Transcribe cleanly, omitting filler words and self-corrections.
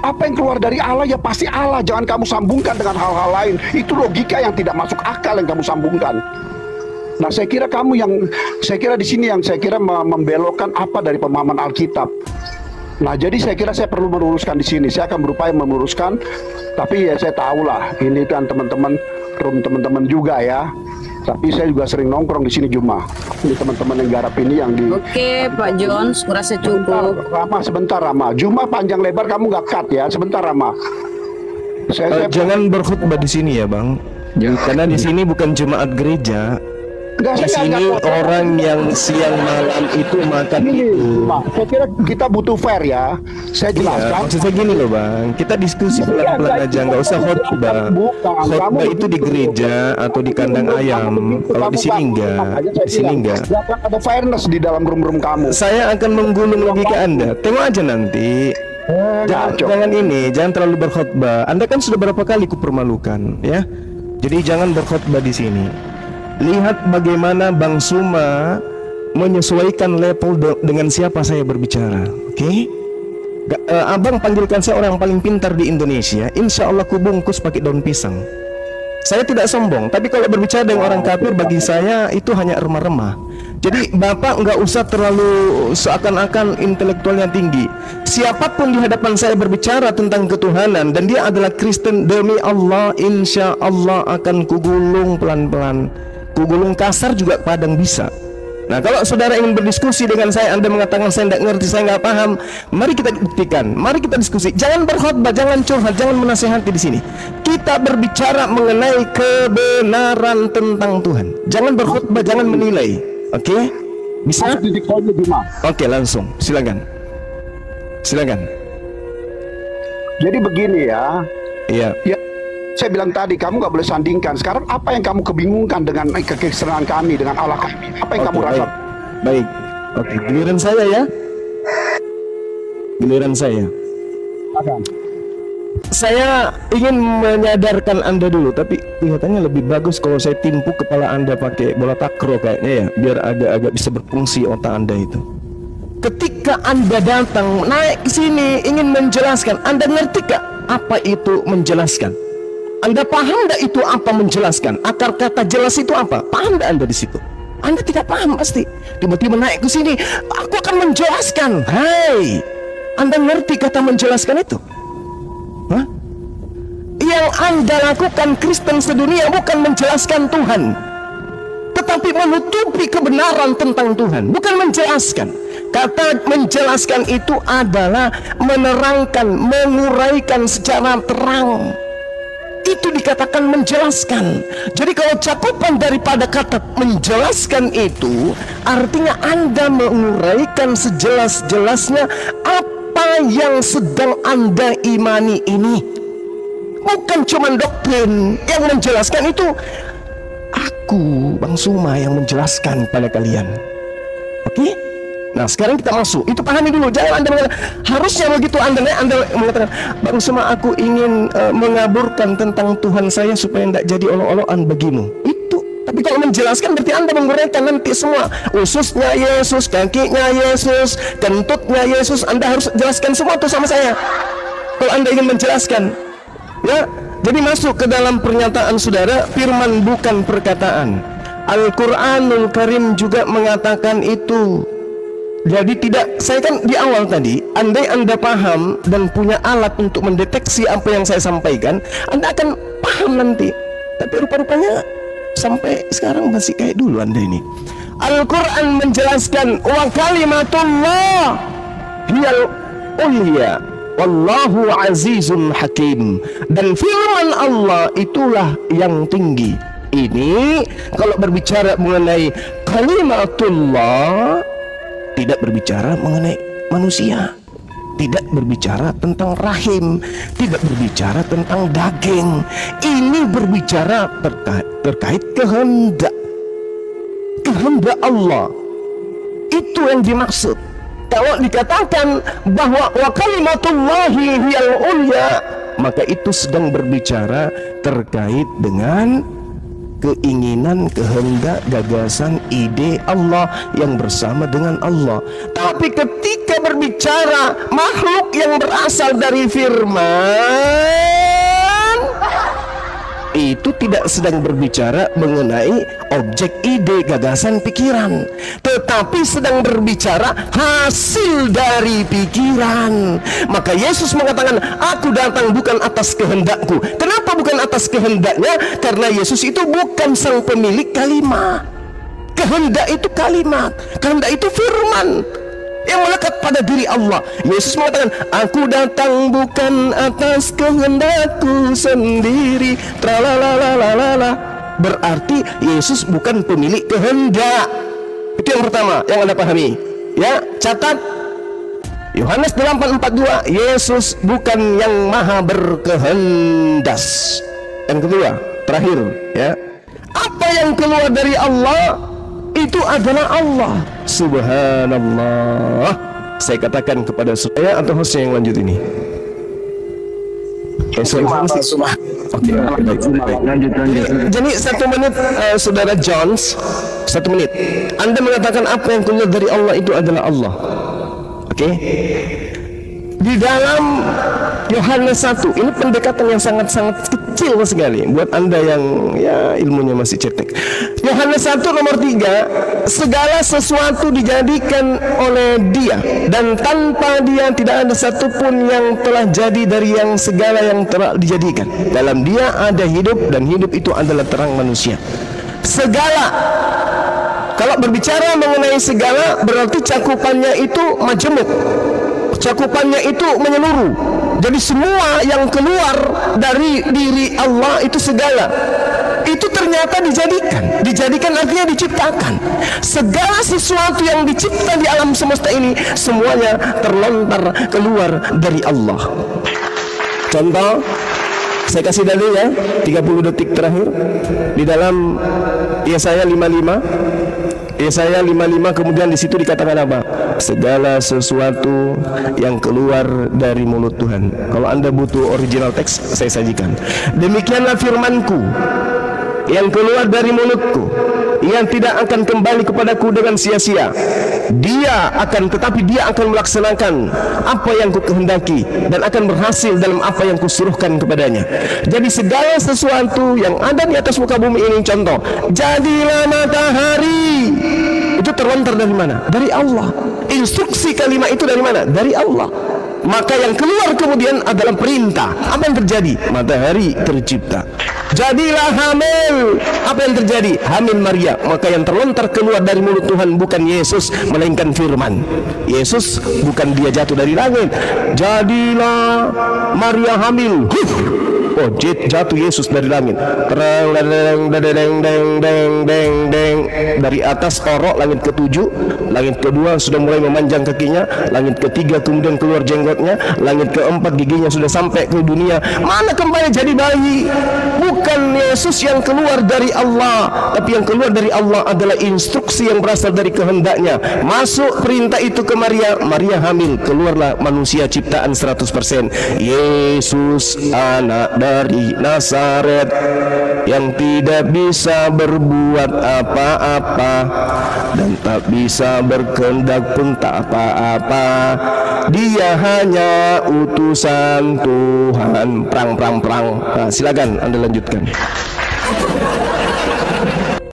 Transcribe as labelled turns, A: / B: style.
A: Apa yang keluar dari Allah ya pasti Allah. Jangan kamu sambungkan dengan hal-hal lain. Itu logika yang tidak masuk akal yang kamu sambungkan. Nah, saya kira di sini yang saya kira membelokkan apa dari pemahaman Alkitab. Nah, jadi saya kira saya perlu meluruskan di sini. Saya akan berupaya meluruskan, tapi ya saya tahulah ini kan teman-teman teman-teman juga ya. Tapi saya juga sering nongkrong di sini Juma. Ini teman-teman yang garap ini yang di.
B: Oke, Pak Jones, kurasa cukup.
A: Sebentar, Rama. Juma panjang lebar kamu nggak cut ya. Sebentar, Rama.
C: Jangan berkhutbah di sini ya, Bang. Karena di sini bukan jemaat gereja. Di sini orang yang siang malam itu makan itu.
A: Saya kira kita butuh fair ya. Saya jelaskan.
C: Maksud saya gini loh Bang, kita diskusi pelan-pelan aja, nggak usah khotbah. Khotbah itu di gereja atau di kandang ayam. Kalau di sini enggak, di sini enggak.
A: Ada fairness di dalam room kamu.
C: Saya akan menggulung logika Anda. Tengok aja nanti. Jangan terlalu berkhotbah. Anda kan sudah berapa kali kupermalukan, ya. Jadi jangan berkhotbah di sini. Lihat bagaimana Bang Suma menyesuaikan level dengan siapa saya berbicara. Oke? Abang panggilkan saya orang paling pintar di Indonesia. Insya Allah kubungkus pakai daun pisang. Saya tidak sombong, tapi kalau berbicara dengan orang kafir bagi saya itu hanya remah-remah. Jadi Bapak nggak usah terlalu seakan-akan intelektualnya tinggi. Siapapun di hadapan saya berbicara tentang ketuhanan dan dia adalah Kristen, demi Allah insya Allah akan kugulung pelan-pelan. Kugulung kasar juga kadang bisa. Nah, kalau saudara ingin berdiskusi dengan saya, Anda mengatakan saya tidak ngerti, saya nggak paham, mari kita buktikan, mari kita diskusi. Jangan berkhotbah, jangan curhat, jangan menasihati di sini. Kita berbicara mengenai kebenaran tentang Tuhan. Jangan berkhotbah, jangan menilai. Oke? Bisa? Oke, langsung. Silakan. Silakan.
A: Jadi begini ya.
C: Iya.
A: Ya. Saya bilang tadi kamu nggak boleh sandingkan. Sekarang apa yang kamu kebingungkan dengan kekristenan kami, dengan Allah kami? Apa yang kamu rasa?
C: Baik. Oke, giliran saya ya. Giliran saya. Saya ingin menyadarkan Anda dulu, tapi kelihatannya lebih bagus kalau saya timpuk kepala Anda pakai bola takro kayaknya ya, biar agak-agak bisa berfungsi otak Anda itu. Ketika Anda datang naik ke sini ingin menjelaskan, Anda ngerti gak apa itu menjelaskan? Anda paham tidak itu apa menjelaskan? Akar kata jelas itu apa? Paham tidak Anda di situ? Anda tidak paham pasti. Tiba-tiba naik ke sini, aku akan menjelaskan. Hai, Anda ngerti kata menjelaskan itu? Hah? Yang Anda lakukan Kristen sedunia bukan menjelaskan Tuhan, tetapi menutupi kebenaran tentang Tuhan, bukan menjelaskan. Kata menjelaskan itu adalah menerangkan, menguraikan secara terang. Itu dikatakan menjelaskan. Jadi kalau cakupan daripada kata menjelaskan itu artinya Anda menguraikan sejelas-jelasnya apa yang sedang Anda imani ini. Bukan cuma doktrin. Yang menjelaskan itu aku, Bang Suma, yang menjelaskan pada kalian. Oke? Nah, sekarang kita masuk. Itu pahami dulu. Jangan Anda mengatakan, harusnya begitu Anda mengatakan, Bang Suma, aku ingin mengaburkan tentang Tuhan saya supaya tidak jadi olok-olokan bagimu. Itu. Tapi kalau menjelaskan berarti Anda menguraikan nanti semua. Ususnya Yesus, kakinya Yesus, kentutnya Yesus. Anda harus jelaskan semua itu sama saya. Kalau Anda ingin menjelaskan. Ya, jadi masuk ke dalam pernyataan saudara, firman bukan perkataan. Al-Quranul Karim juga mengatakan itu. Jadi tidak, saya kan di awal tadi, andai Anda paham dan punya alat untuk mendeteksi apa yang saya sampaikan, Anda akan paham nanti. Tapi rupa-rupanya sampai sekarang masih kayak dulu Anda ini. Al-Quran menjelaskan wa kalimatullah hiyal ulya wallahu azizun hakim, dan firman Allah itulah yang tinggi. Ini kalau berbicara mengenai kalimatullah, tidak berbicara mengenai manusia, tidak berbicara tentang rahim, tidak berbicara tentang daging. Ini berbicara terkait kehendak Allah. Itu yang dimaksud. Kalau dikatakan bahwa wa kalimatullahi hiyal ulya, maka itu sedang berbicara terkait dengan keinginan, kehendak, gagasan, ide Allah yang bersama dengan Allah. Tapi ketika berbicara makhluk yang berasal dari firman, itu tidak sedang berbicara mengenai objek, ide, gagasan, pikiran, tetapi sedang berbicara hasil dari pikiran. Maka Yesus mengatakan, aku datang bukan atas kehendakku. Kenapa bukan atas kehendaknya? Karena Yesus itu bukan sang pemilik kalimat. Kehendak itu kalimat, kehendak itu firman yang melekat pada diri Allah. Yesus mengatakan, aku datang bukan atas kehendakku sendiri. Tralalalala. Berarti Yesus bukan pemilik kehendak. Itu yang pertama yang Anda pahami. Ya, catat. Yohanes 8:42, Yesus bukan yang maha berkehendak. Yang kedua, terakhir, ya. Apa yang keluar dari Allah itu adalah Allah. Subhanallah. Saya katakan kepada saya atau hostnya yang lanjut ini. Oke, lanjut. Jadi 1 menit, saudara Jones, 1 menit. Anda mengatakan apa yang keluar dari Allah itu adalah Allah. Oke. Di dalam Yohanes 1, ini pendekatan yang sangat-sangat kecil sekali buat Anda yang ya ilmunya masih cetek. Yohanes 1 nomor 3, segala sesuatu dijadikan oleh Dia, dan tanpa Dia tidak ada satupun yang telah jadi dari yang segala yang telah dijadikan. Dalam Dia ada hidup, dan hidup itu adalah terang manusia. Segala, kalau berbicara mengenai segala, berarti cakupannya itu majemuk, cakupannya itu menyeluruh. Jadi semua yang keluar dari diri Allah itu segala, itu ternyata dijadikan artinya diciptakan. Segala sesuatu yang dicipta di alam semesta ini semuanya terlontar keluar dari Allah. Contoh, saya kasih dalil ya, 30 detik terakhir di dalam Yesaya 55. Yesaya 55, kemudian di situ dikatakan apa? Segala sesuatu yang keluar dari mulut Tuhan. Kalau Anda butuh original teks, saya sajikan. Demikianlah firmanku yang keluar dari mulutku, yang tidak akan kembali kepadaku dengan sia-sia. Tetapi dia akan melaksanakan apa yang kukehendaki, dan akan berhasil dalam apa yang kusuruhkan kepadanya. Jadi segala sesuatu yang ada di atas muka bumi ini, contoh, jadilah matahari, itu terlontar dari mana? Dari Allah. Instruksi kalimat itu dari mana? Dari Allah. Maka yang keluar kemudian adalah perintah. Apa yang terjadi? Matahari tercipta. Jadilah hamil. Apa yang terjadi? Hamil Maria. Maka yang terlontar keluar dari mulut Tuhan bukan Yesus, melainkan firman. Yesus bukan dia jatuh dari langit. Jadilah Maria hamil. Oh, jatuh Yesus dari langit. Terang, dari atas orok, langit ke-7, langit ke-2 sudah mulai memanjang kakinya, langit ke-3 kemudian keluar jenggotnya, langit ke-4 giginya sudah sampai ke dunia. Mana kembali jadi bayi? Bukan Yesus yang keluar dari Allah, tapi yang keluar dari Allah adalah instruksi yang berasal dari kehendaknya. Masuk perintah itu ke Maria, Maria hamil, keluarlah manusia ciptaan 100%. Yesus anak dari Nazaret yang tidak bisa berbuat apa-apa dan tak bisa berkehendak pun tak apa-apa. Dia hanya utusan Tuhan. Perang. Nah, silakan Anda lanjutkan.